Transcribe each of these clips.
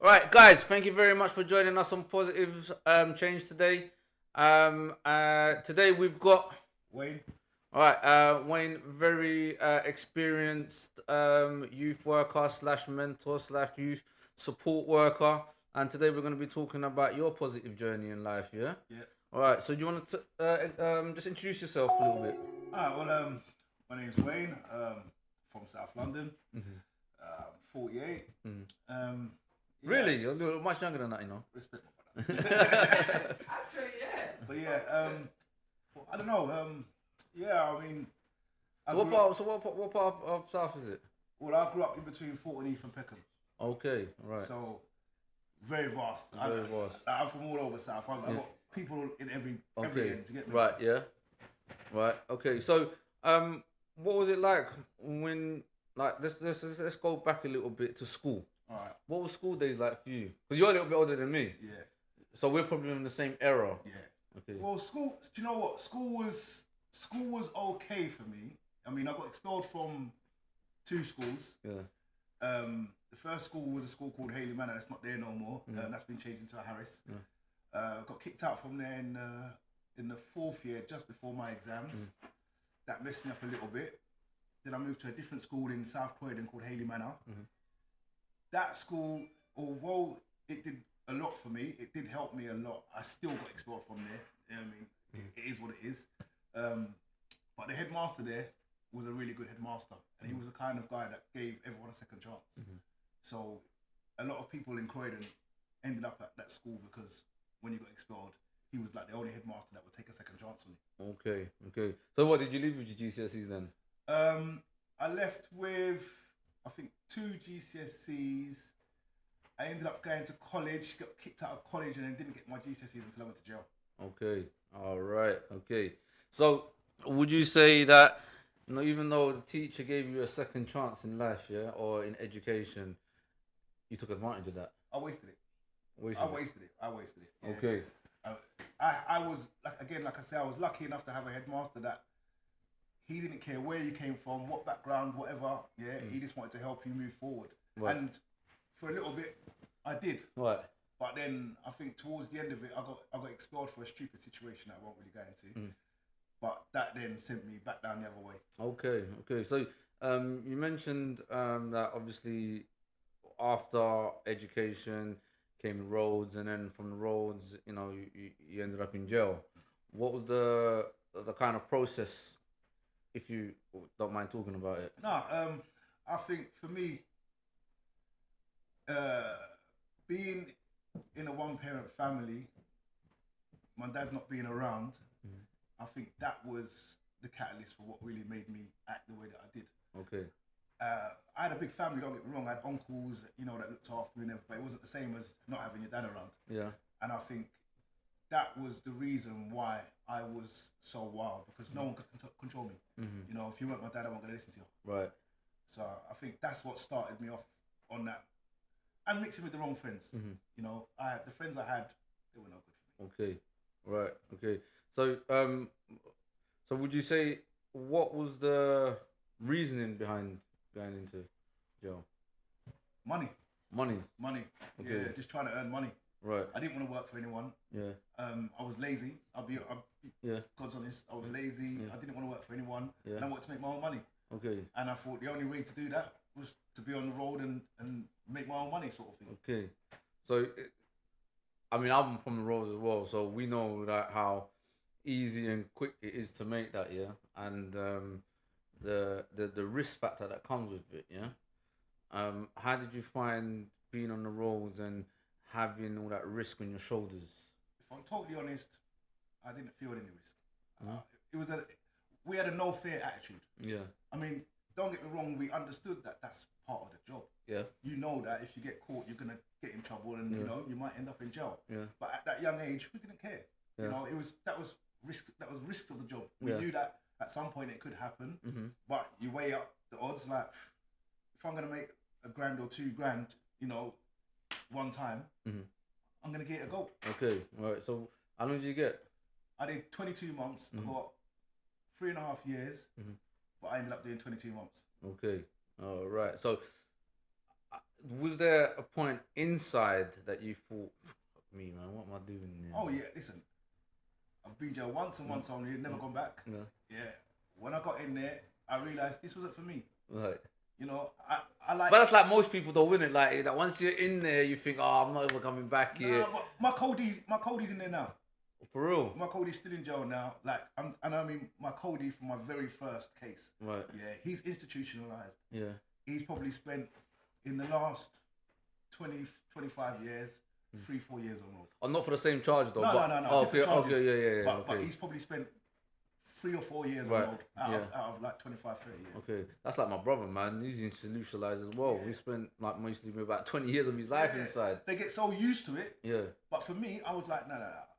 Right, guys, thank you very much for joining us on Positive Change today. Today we've got Wayne? Wayne, very experienced youth worker slash mentor slash youth support worker, and today we're going to be talking about your positive journey in life. Yeah. Yeah. All right. So do you want to just introduce yourself a little bit? My name's Wayne, from South London, Mm-hmm. 48. Mm. Um, yeah, Really, you're much younger than that, you know. respect my brother. Actually, yeah. But yeah, well, I don't know. Yeah, I mean, I So what grew up. part? So what part of South is it? Well, I grew up in between Fort and Peckham, Okay, right. so very vast. Very vast. I'm from all over South. I've Yeah. got people in every Okay. end. You get me? Right. Yeah. Right. Okay. So, what was it like when, like, let's go back a little bit to school. All right. What was school days like for you? Because you're a little bit older than me, Yeah. so we're probably in the same era. Yeah. Okay. Well, school. Do you know what? School was okay for me. I mean, I got expelled from two schools. Yeah. The first school was a school called Haley Manor. That's not there no more. Mm. That's been changed into a Harris. Yeah. Got kicked out from there in the fourth year, just before my exams. Mm. That messed me up a little bit. Then I moved to a different school in South Croydon called Haley Manor. Mm-hmm. That school, although it did a lot for me, it did help me a lot. I still got expelled from there. You know what I mean, it is what it is. But the headmaster there was a really good headmaster, and he was the kind of guy that gave everyone a second chance. Mm-hmm. So a lot of people in Croydon ended up at that school because when you got expelled, he was like the only headmaster that would take a second chance on you. Okay. Okay. So what did you leave with your GCSEs then? I left with, I think, 2 GCSEs. I ended up going to college, got kicked out of college, and then didn't get my GCSEs until I went to jail. Okay. All right. Okay. So would you say that, even though the teacher gave you a second chance in life, yeah, or in education, you took advantage of that? I wasted it. Wasted I it. wasted it. I wasted it. Yeah. Okay. I was like I said, I was lucky enough to have a headmaster that he didn't care where you came from, what background, whatever. Yeah, he just wanted to help you move forward. Right. And for a little bit, I did. Right. But then I think towards the end of it, I got expelled for a stupid situation that I won't really go into. But that then sent me back down the other way. Okay. Okay. So you mentioned that obviously after education came roads, and then from the roads, you ended up in jail. What was the kind of process, if you don't mind talking about it? No, I think for me, being in a one-parent family, my dad not being around, I think that was the catalyst for what really made me act the way that I did. Okay. I had a big family, don't get me wrong. I had uncles, that looked after me and everything, but it wasn't the same as not having your dad around. Yeah. And I think that was the reason why I was so wild, because no one could control me. Mm-hmm. If you weren't my dad, I wasn't going to listen to you. Right. So I think that's what started me off on that. And mixing with the wrong friends. Mm-hmm. The friends I had, they were no good for me. Okay. Right. Okay. So so would you say, what was the reasoning behind going into jail? Money. Money. Okay. Yeah, just trying to earn money. Right. I didn't want to work for anyone. Yeah. I was lazy. I'll be yeah. God's honest. I was lazy. Yeah. I didn't want to work for anyone. Yeah. And I wanted to make my own money. Okay. And I thought the only way to do that was to be on the road and make my own money, sort of thing. Okay. So, I'm from the roads as well, so we know that how easy and quick it is to make that, yeah, and the risk factor that comes with it, yeah. How did you find being on the roads and having all that risk on your shoulders? If I'm totally honest, I didn't feel any risk. Mm-hmm. We had a no fear attitude. Yeah. I mean, don't get me wrong, we understood that that's part of the job. Yeah. You know that if you get caught, you're gonna get in trouble, and you might end up in jail. Yeah. But at that young age, we didn't care. Yeah. That was risk. That was risks of the job. We knew that at some point it could happen. Mm-hmm. But you weigh up the odds. Like, if I'm gonna make $1,000 or $2,000, one time, I'm gonna get a goal. Okay. Right. So how long did you get? I did 22 months. I got 3.5 years, but I ended up doing 22 months. Okay. All right. So was there a point inside that you thought, "Fuck me, man, what am I doing here?" Oh yeah, listen, I've been jail once and once only, never gone back. No. Yeah. When I got in there, I realised this wasn't for me. Right. You know, I like. But that's like most people though, isn't it? Like that once you're in there, you think, "Oh, I'm not ever coming back here." Nah, but my code's in there now. For real. My code's still in jail now. Like, and I mean, my codie from my very first case. Right. Yeah, he's institutionalized. Yeah. He's probably spent in the last 20, 25 years, 3-4 years on road. Oh, not for the same charge though. No, but, no, no, no. Oh, different charges. okay, yeah. But Okay. he's probably spent 3 or 4 years Right, on road out, yeah. of like 25, 30 years. Okay, that's like my brother, man. He's institutionalized as well. Yeah. He spent like mostly about 20 years of his life Yeah, inside. They get so used to it. Yeah, But for me, I was like, no,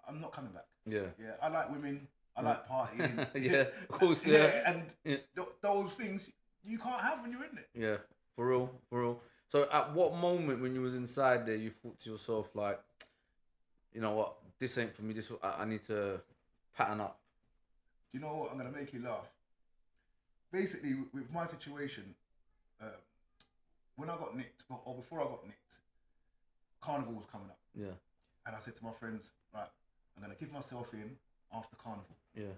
I'm not coming back. yeah, Yeah, I like women. I like partying. yeah. Of course, yeah, and Yeah. those things you can't have when you're in it. yeah. For real, for real. So, at what moment when you was inside there, you thought to yourself like, you know what, this ain't for me. I need to pattern up. Do you know what? I'm gonna make you laugh. Basically, with my situation, when I got nicked, or before I got nicked, Carnival was coming up, Yeah, and I said to my friends, right, I'm gonna give myself in after Carnival. yeah.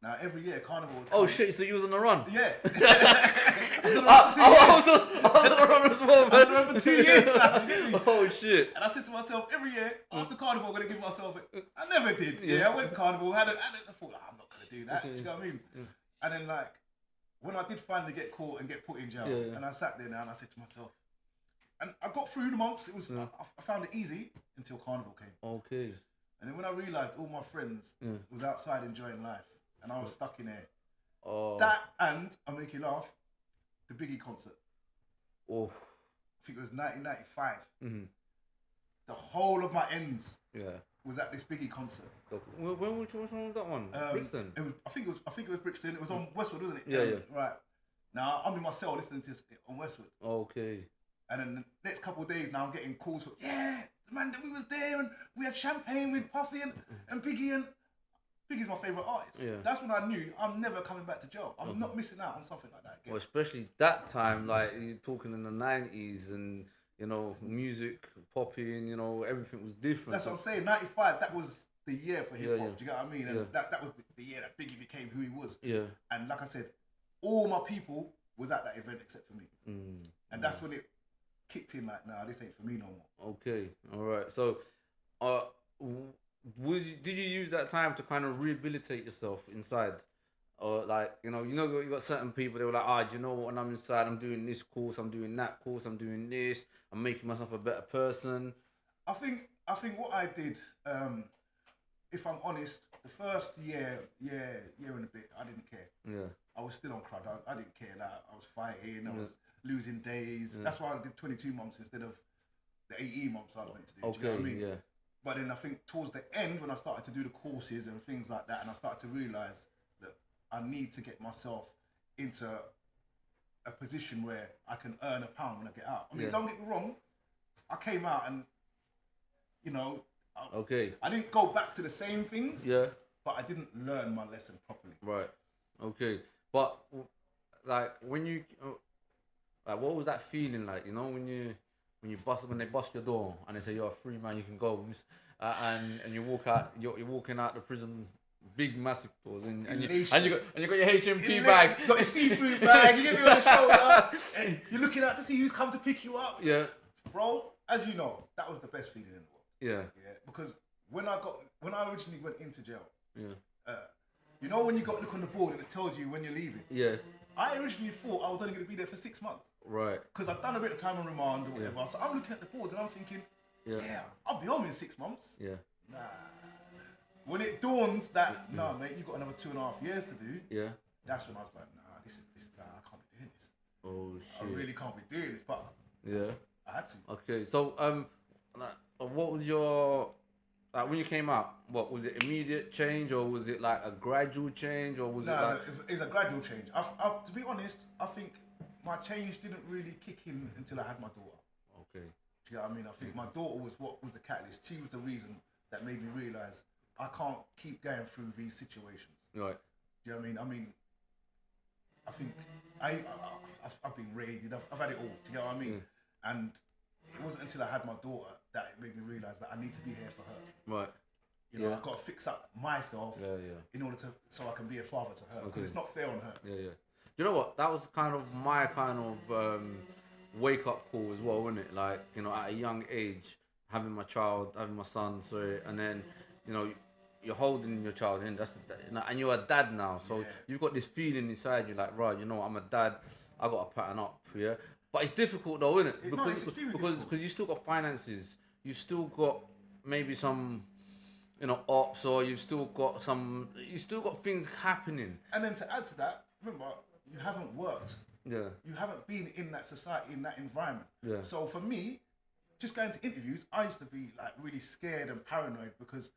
Now every year Carnival would Oh come. shit! So you was on the run? Yeah. I was on the run as well, I was man. on the run for 2 years, man, you get me? Oh shit! And I said to myself, every year after Carnival, I'm gonna give myself it. I never did. Yeah. Yeah, I went to Carnival, I thought, I'm not gonna do that. Okay. Do you know what I mean? Yeah. And then like, when I did finally get caught and get put in jail, Yeah. and I sat there now and I said to myself, and I got through the months. It was Yeah. I found it easy until Carnival came, Okay. and then when I realised all my friends Yeah. was outside enjoying life, and I was stuck in there. Oh. That and I'll make you laugh. The Biggie concert. Oh. I think it was 1995. Mhm. The whole of my ends Yeah. was at this Biggie concert. Which one was that one? Brixton. It was. I think it was Brixton. It was on Westwood, wasn't it? Yeah, yeah. Right. Now I'm in my cell listening to this on Westwood, Okay. and then the next couple of days now I'm getting calls from man, that we was there and we had champagne with Puffy and Biggie, and Biggie's my favourite artist. Yeah. That's when I knew I'm never coming back to jail. I'm not missing out on something like that again. Well, especially that time, like you're talking in the 90s, and you know, music, popping, you know, everything was different. That's what I'm saying. 95. That was the year for hip hop. Yeah. Do you get what I mean? And Yeah. that was the year that Biggie became who he was. Yeah. And like I said, all my people was at that event except for me. Mm. And that's when it kicked in. Like, nah, this ain't for me no more. Okay. All right. So, did you use that time to kind of rehabilitate yourself inside? Or like, you got certain people, they were like, do you know what, when I'm inside, I'm doing this course, I'm doing that course, I'm doing this, I'm making myself a better person. I think what I did, if I'm honest, the first year and a bit, I didn't care. Yeah. I was still on crud. I didn't care. Like, I was fighting. I was losing days. Yeah. That's why I did 22 months instead of the 18 months I was meant to do. Okay. Do you know what I mean? Yeah. But then I think towards the end, when I started to do the courses and things like that, and I started to realise that I need to get myself into a position where I can earn a pound when I get out. I mean, don't get me wrong. I came out and, I didn't go back to the same things. Yeah. But I didn't learn my lesson properly. Right. Okay. But like when you, like, what was that feeling like? You know, when they bust your door and they say you're a free man, you can go, and you walk out, you're walking out the prison, big massive doors, and you got your HMP bag, you got your seafood bag, you get me on the shoulder, and you're looking out to see who's come to pick you up. Yeah. Bro, as you know, that was the best feeling in the world. Yeah. Yeah. Because when I originally went into jail. Yeah. You know when you got to look on the board and it tells you when you're leaving? Yeah. I originally thought I was only going to be there for 6 months. Right. Because I'd done a bit of time on remand or whatever. So I'm looking at the board and I'm thinking, I'll be home in 6 months. Yeah. Nah. When it dawned that, nah, mate, you've got another 2.5 years to do. Yeah. That's when I was like, nah, I can't be doing this. Oh shit. I really can't be doing this, but yeah. I had to. Okay. So what was your, like, when you came out, what was it, immediate change, or was it like a gradual change, or was it like... it's a gradual change. To be honest, I think my change didn't really kick in until I had my daughter. Okay. Do you know what I mean? I think my daughter was what was the catalyst. She was the reason that made me realise I can't keep going through these situations. Right. Do you know what I mean? I mean, I think I've been raided. I've had it all. Do you know what I mean? And it wasn't until I had my daughter that it made me realise that I need to be here for her. Right. You know, Yeah. I've got to fix up myself Yeah, yeah. in order to so I can be a father to her, because Okay. it's not fair on her. Yeah, yeah. You know what? That was kind of my kind of wake up call as well, wasn't it? Like, you know, at a young age, having my child, having my son, sorry, and then, you know, you're holding your child in. And you're a dad now, so Yeah. you've got this feeling inside you, like, right, you know, what, I'm a dad. I got to pattern up, yeah. But it's difficult though, isn't it? No, it's extremely difficult. Because you still got finances, you still got maybe some, you know, ops, or you still got things happening. And then to add to that, remember, you haven't worked. Yeah. You haven't been in that society, in that environment. Yeah. So for me, just going to interviews, I used to be like really scared and paranoid, because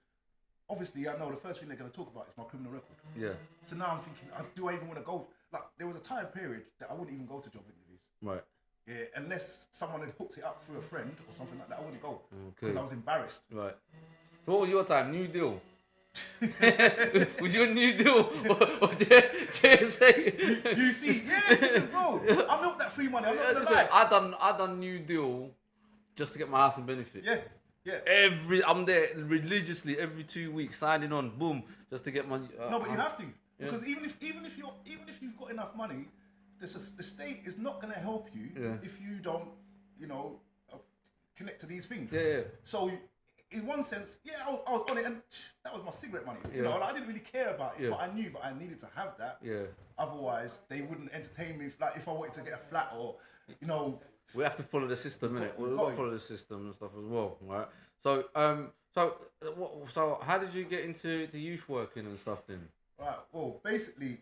obviously I know the first thing they're going to talk about is my criminal record. Yeah. So now I'm thinking, do I even want to go? Like, there was a time period that I wouldn't even go to job interviews. Right. Yeah, unless someone had hooked it up through a friend or something like that, I wouldn't go. Okay. Because I was embarrassed. Right. So what was your time? New Deal. Was your New Deal or JSA? You see, yeah, listen, bro. I milked that free money. I'm not gonna lie. I done New Deal just to get my housing benefit. Yeah, yeah. I'm there religiously every 2 weeks signing on, boom, just to get my. No, but you have to, because even if you've got enough money, the state is not gonna help you if you don't, you know, connect to these things. Yeah, yeah. So, in one sense, yeah, I was on it, and that was my cigarette money. You know, like, I didn't really care about it, but I knew that I needed to have that. Yeah. Otherwise, they wouldn't entertain me. Like, if I wanted to get a flat, or, you know. We have to follow the system, innit? We've We've got got to follow the system and stuff as well, right? So, so how did you get into the youth working and stuff then? Right. Well, basically,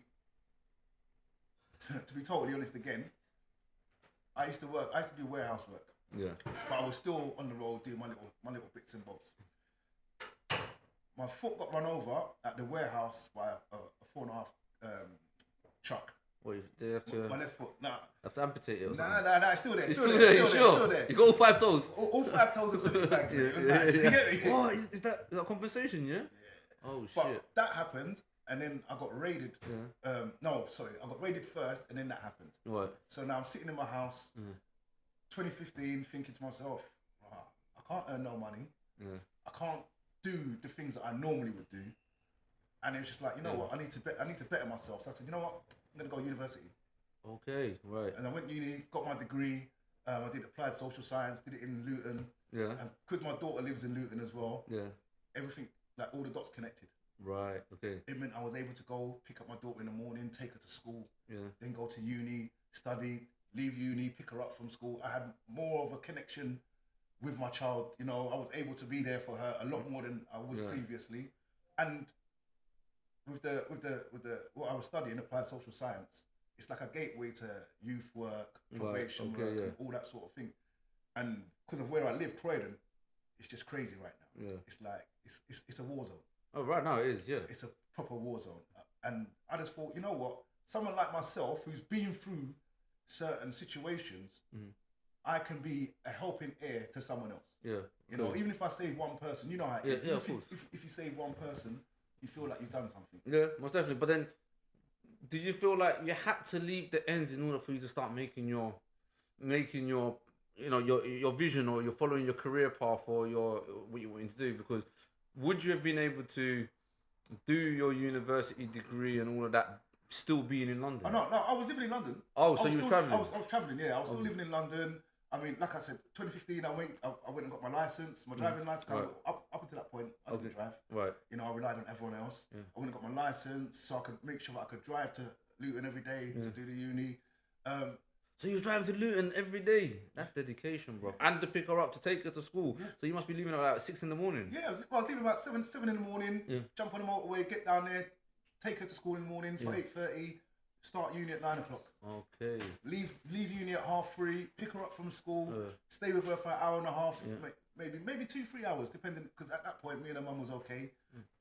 to be totally honest, again, I used to do warehouse work. Yeah. But I was still on the road doing my little bits and bobs. My foot got run over at the warehouse by a 4.5 truck. What, do you have to? My left foot. Nah. Have to amputate it or something? Nah, it's still there. It's still there, you sure? Still there. You got all 5 toes? All 5 toes and 70 bags. It was nice. You get me? Oh, is that compensation, yeah? Yeah. Oh, but shit. that happened, and then I got raided. Yeah. No, sorry. I got raided first, and then that happened. Right. So now I'm sitting in my house, 2015, thinking to myself, I can't earn no money. Yeah. I can't do the things that I normally would do. And it was just like, you know what, I need to better myself. So I said, you know what, I'm gonna go to university. Okay, right. And I went to uni, got my degree. I did applied social science, did it in Luton. Yeah. And because my daughter lives in Luton as well, Yeah. everything, like all the dots connected. Right. Okay. It meant I was able to go pick up my daughter in the morning, take her to school, Yeah. then go to uni, study, leave uni, pick her up from school. I had more of a connection with my child. You know, I was able to be there for her a lot more than I was previously. And with the what I was studying, applied social science, it's like a gateway to youth work, probation work, and all that sort of thing. And because of where I live, Croydon, it's just crazy right now. Yeah. It's like it's a war zone. Oh, right now it is, yeah. It's a proper war zone. And I just thought, you know what? Someone like myself who's been through certain situations, I can be a helping ear to someone else. Yeah. You know, even if I save one person, you know how it is. Yeah, of course. If you save one person, you feel like you've done something. Yeah, most definitely. But then, did you feel like you had to leave the ends in order for you to start making your, you know, your vision, or you're following your career path, or what you wanting to do? Because would you have been able to do your university degree and all of that still being in London? Oh, no, I was living in London. Oh, so you were travelling? I was travelling, yeah. I was still living in London. I mean, like I said, 2015, I went and got my license, my driving license. Right. Up until that point, I didn't drive. Right. You know, I relied on everyone else. Yeah. I went and got my license so I could make sure that I could drive to Luton every day to do the uni. So you was driving to Luton every day? That's dedication, bro. And to pick her up, to take her to school. Yeah. So you must be leaving at like 6 in the morning. Yeah, I was leaving about 7 in the morning, jump on the motorway, get down there, take her to school in the morning for 8:30, start uni at 9 o'clock. Okay. Leave uni at 3:30, pick her up from school, stay with her for an hour and a half, maybe 2-3 hours, depending, because at that point me and her mum was okay.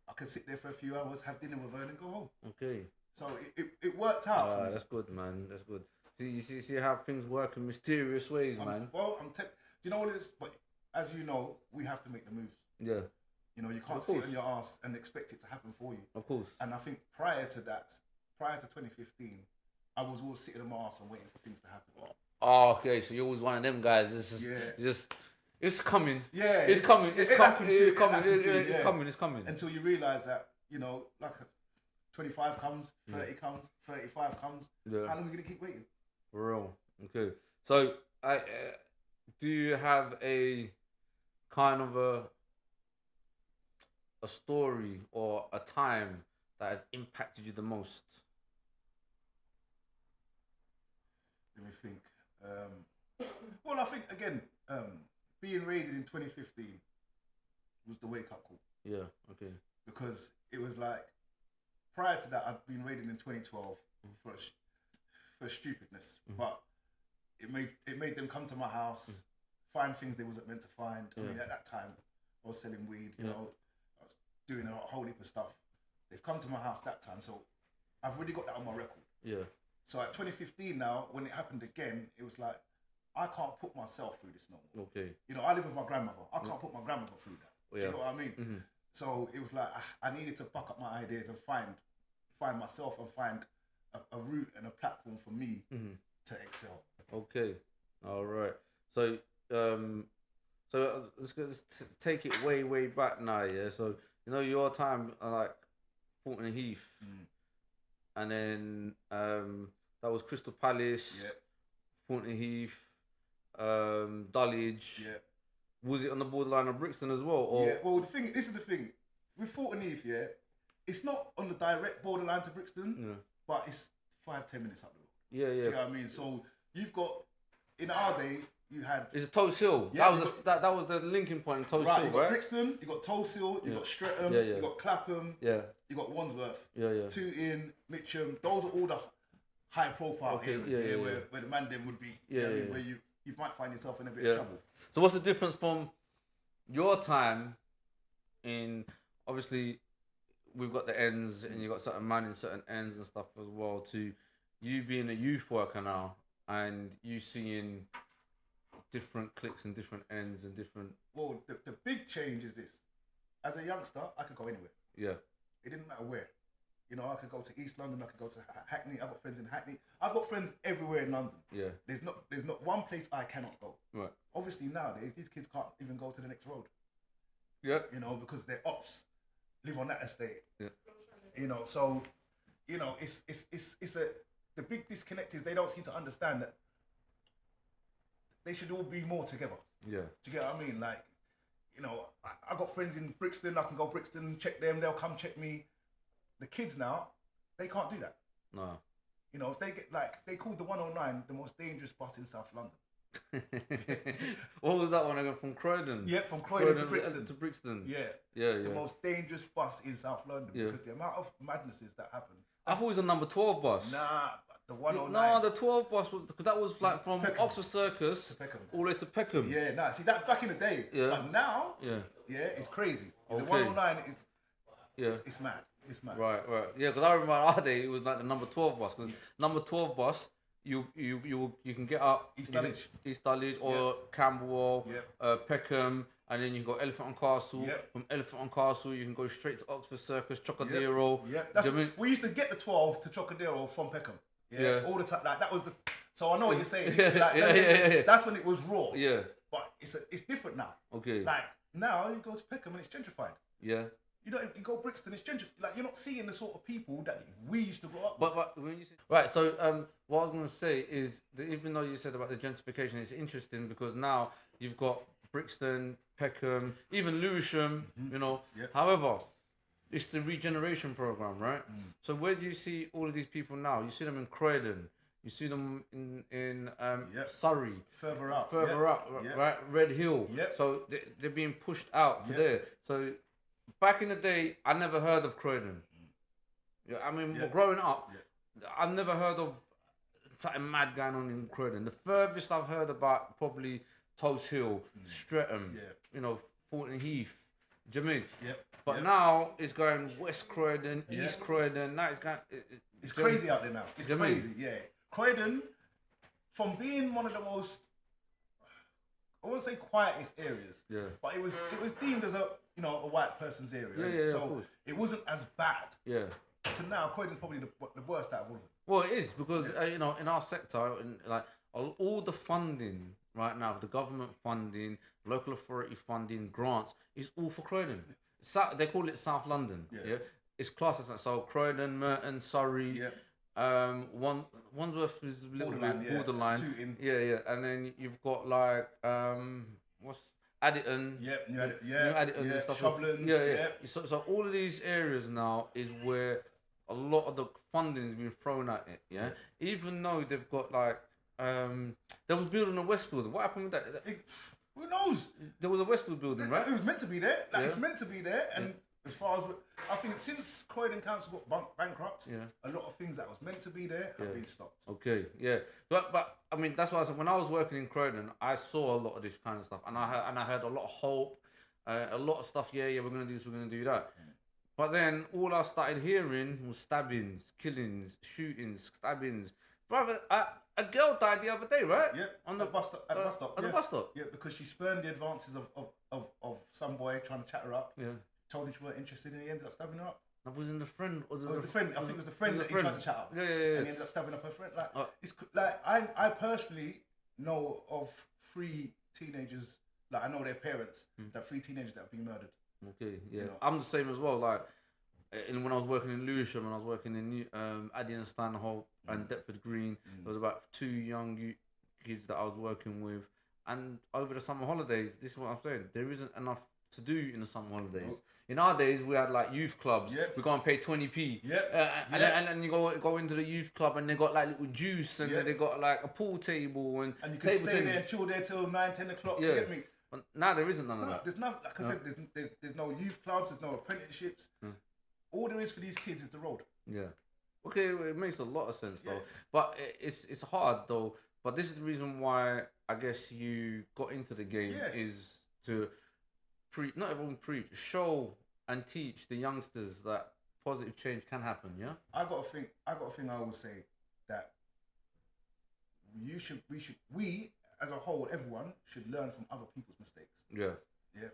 I could sit there for a few hours, have dinner with her, and then go home. Okay. So it worked out. For me. That's good, man. That's good. You see how things work in mysterious ways, man. Well, do you know what it is? But as you know, we have to make the moves. Yeah. You know, you can't sit on your ass and expect it to happen for you. Of course. And I think prior to 2015, I was always sitting on my ass and waiting for things to happen. Oh, okay. So you're always one of them guys. Yeah. It's coming. Yeah, It's coming. It's it coming. happens It's soon, it coming. happens soon, It's yeah. coming. It's coming. Until you realise that, you know, like 25 comes, 30 comes, 35 comes. Yeah. How long are you gonna keep waiting? For real. Okay. So, do you have a kind of a story or a time that has impacted you the most? Let me think. Well, I think again, being raided in 2015 was the wake up call, Yeah. Okay. because it was like prior to that I'd been raided in 2012 for for stupidness, but it made them come to my house, find things they wasn't meant to find. I mean, at that time I was selling weed, you know, I was doing a whole heap of stuff. They've come to my house that time, so I've already got that on my record. Yeah. So at 2015 now, when it happened again, it was like, I can't put myself through this no more. Okay. You know, I live with my grandmother. I can't put my grandmother through that. Yeah. Do you know what I mean? So it was like, I needed to buck up my ideas and find myself and find a route and a platform for me to excel. Okay. All right. So let's take it way back now. Yeah. So you know your time like Fulton Heath, and then that was Crystal Palace, Fulton Heath, Dulwich. Yeah. Was it on the borderline of Brixton as well? Or? Yeah. Well, this is the thing with Fulton Heath. Yeah, it's not on the direct borderline to Brixton, but it's 5-10 minutes up the road. Yeah. Do you know what I mean? So you've got in our day. You had. It's Toast Hill. Yeah, that was the linking point in Toast right, Hill, you got right? Brixton, you got Toast Hill, you got Streatham, you got Clapham, you got Wandsworth, Tooting, Mitcham. Those are all the high profile areas where the man then would be, where you might find yourself in a bit of trouble. So what's the difference from your time in, obviously we've got the ends and you've got certain man in certain ends and stuff as well, to you being a youth worker now and you seeing different cliques and different ends and different... Well, the big change is this. As a youngster, I could go anywhere. Yeah. It didn't matter where. You know, I could go to East London, I could go to Hackney, I've got friends in Hackney. I've got friends everywhere in London. Yeah. There's not one place I cannot go. Right. Obviously nowadays, these kids can't even go to the next road. Yeah. You know, because their ops live on that estate. Yeah. You know, so, you know, the big disconnect is they don't seem to understand that they should all be more together. Yeah. Do you get what I mean? Like, you know, I got friends in Brixton. I can go Brixton, check them. They'll come check me. The kids now, they can't do that. No. You know, if they get they called the 109 the most dangerous bus in South London. What was that one again? From Croydon? Yeah, from Croydon to Brixton. To Brixton. Yeah. The most dangerous bus in South London because the amount of madnesses that happen. I thought it was a number 12 bus. Nah, the 109. No, the 12 bus was, because that was like from Peckham. Oxford Circus all the way to Peckham. Yeah, nah, see that's back in the day. Yeah. But now, it's crazy. Okay. The 109 is it's mad. It's mad. Right. Yeah, because I remember our day it was like the number 12 bus. Because number 12 bus, you can get up East Dulwich or Camberwell, Peckham, and then you go Elephant and Castle. From Elephant and Castle, you can go straight to Oxford Circus, Chocodero. We used to get the 12 to Chocodero from Peckham. All the time. Like that was the. So I know what you're saying. That's when it was raw. Yeah. But it's different now. Okay. Like now you go to Peckham and it's gentrified. Yeah. You don't you go Brixton, it's gentrified. Like you're not seeing the sort of people that we used to grow up with. But when you say, right, so what I was going to say is that even though you said about the gentrification, it's interesting because now you've got Brixton, Peckham, even Lewisham, you know. Yep. However, it's the regeneration program, right? So where do you see all of these people now? You see them in Croydon. You see them in Surrey. Further up, right? Red Hill. Yep. So they're being pushed out to there. So back in the day, I never heard of Croydon. Yeah, I mean, growing up, I never heard of something mad going on in Croydon. The furthest I've heard about probably Toast Hill, Streatham, you know, Fulton Heath. Do you know what I mean? Yep. But now it's going West Croydon, East Croydon. Now it's going. It's crazy out there now. It's crazy. Yeah. Croydon, from being one of the most, I wouldn't say quietest areas, but it was deemed as a white person's area. So it wasn't as bad. Yeah. To now, Croydon's probably the worst out of all of them. Well, it is because you know, in our sector, like all the funding right now, the government funding, local authority funding, grants, is all for Croydon. They call it South London. Yeah. Yeah, it's classed as that. So Croydon, Merton, Surrey. Yeah. Wandsworth is a little Borderline, bit yeah, borderline. Tooting. Yeah, and then you've got like what's Additon. Yep, New yeah, Additon yeah, and stuff. Shoblands, Yeah. yeah. So all of these areas now is where a lot of the funding has been thrown at it. Yeah, even though they've got like there was building a Westfield. What happened with that? Who knows? There was a Westfield building, right? It was meant to be there. Like, Yeah. it's meant to be there. And as far as I think, since Croydon Council got bankrupt, a lot of things that was meant to be there have been stopped. Okay, yeah, but I mean that's why I said when I was working in Croydon, I saw a lot of this kind of stuff, and I had a lot of hope, a lot of stuff. Yeah, we're gonna do this, we're gonna do that. But then all I started hearing was stabbings, killings, shootings, stabbings. Brother, a girl died the other day, right? Yeah, on the bus stop. At the bus stop. At the bus stop. Yeah, because she spurned the advances of some boy trying to chat her up. Yeah. Told him she weren't interested, and he ended up stabbing her up. That wasn't the friend, or the friend. I think it was the friend that he tried to chat up. Yeah. And he ended up stabbing up her friend. Like, it's like I personally know of 3 teenagers. Like, I know their parents. That 3 teenagers that have been murdered. Okay, yeah. You know? I'm the same as well. Like, when I was working in Lewisham, and I was working in Addy and Stanhope and Deptford Green, there was about 2 young kids that I was working with. And over the summer holidays, this is what I'm saying, there isn't enough to do in the summer holidays. Nope. In our days, we had like youth clubs. Yep. We go and pay 20p. Yep. And then you go into the youth club, and they got like little juice, and then they got like a pool table, and you can stay there and chill there till 9-10 o'clock. Yeah. You get me? But now there isn't none of that. There's nothing. Like I said, there's no youth clubs. There's no apprenticeships. All there is for these kids is the road. Yeah. Okay, it makes a lot of sense though. But it's hard though. But this is the reason why I guess you got into the game is to not everyone preach, show and teach the youngsters that positive change can happen. Yeah. I got a thing. I always say that we as a whole, everyone should learn from other people's mistakes. Yeah. Yeah.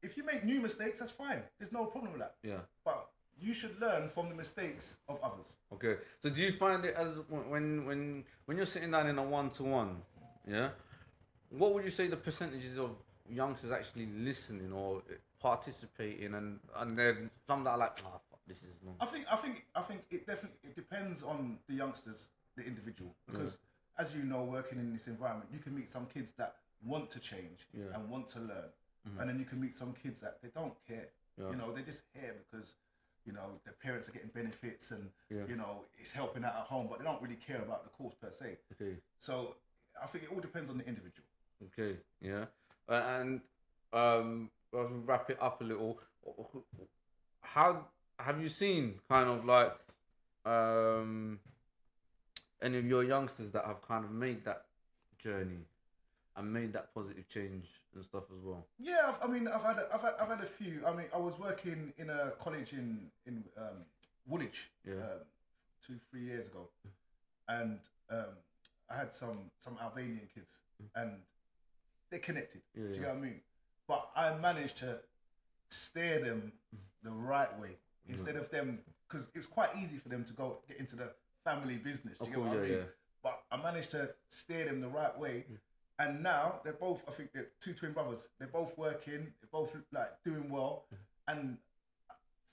If you make new mistakes, that's fine. There's no problem with that. Yeah. But you should learn from the mistakes of others. Okay. So do you find it as when you're sitting down in a 1-to-1, yeah? What would you say the percentages of youngsters actually listening or participating, and then some that are like, fuck, this is not. I think it definitely depends on the youngsters, the individual, because as you know, working in this environment, you can meet some kids that want to change and want to learn, and then you can meet some kids that they don't care. You know, they're just here because, you know, their parents are getting benefits and you know it's helping out at home, but they don't really care about the course per se. Okay. So I think it all depends on the individual. Okay. Yeah. And I'll wrap it up a little. How have you seen kind of like any of your youngsters that have kind of made that journey and made that positive change and stuff as well? Yeah, I've had a few. I mean, I was working in a college in Woolwich 2-3 years ago, and I had some Albanian kids, and they connected. Do you get what I mean? But I managed to steer them the right way instead of them, because it was quite easy for them to get into the family business. Do you get what I mean? But I managed to steer them the right way. And now they're both, I think they're 2 twin brothers. They're both working, they're both like doing well. And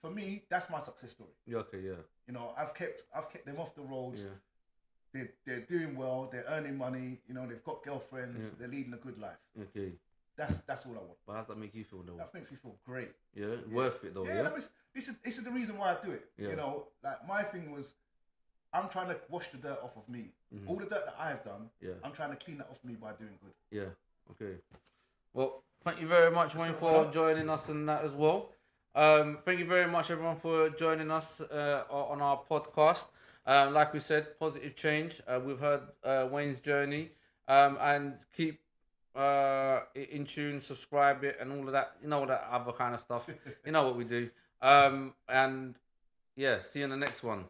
for me, that's my success story. Okay, yeah. You know, I've kept them off the roads. Yeah. They're doing well, they're earning money, you know, they've got girlfriends, they're leading a good life. Okay. That's all I want. But how does that make you feel though? That makes me feel great. Yeah, worth it though. Yeah, this is the reason why I do it. Yeah. You know, like my thing was, I'm trying to wash the dirt off of me. All the dirt that I've done, I'm trying to clean that off me by doing good. Yeah. Okay. Well, thank you very much, Wayne, for joining us and that as well. Thank you very much, everyone, for joining us on our podcast. Like we said, positive change. We've heard Wayne's journey, and keep in tune, subscribe it, and all of that. You know, all that other kind of stuff. You know what we do. And yeah, see you in the next one.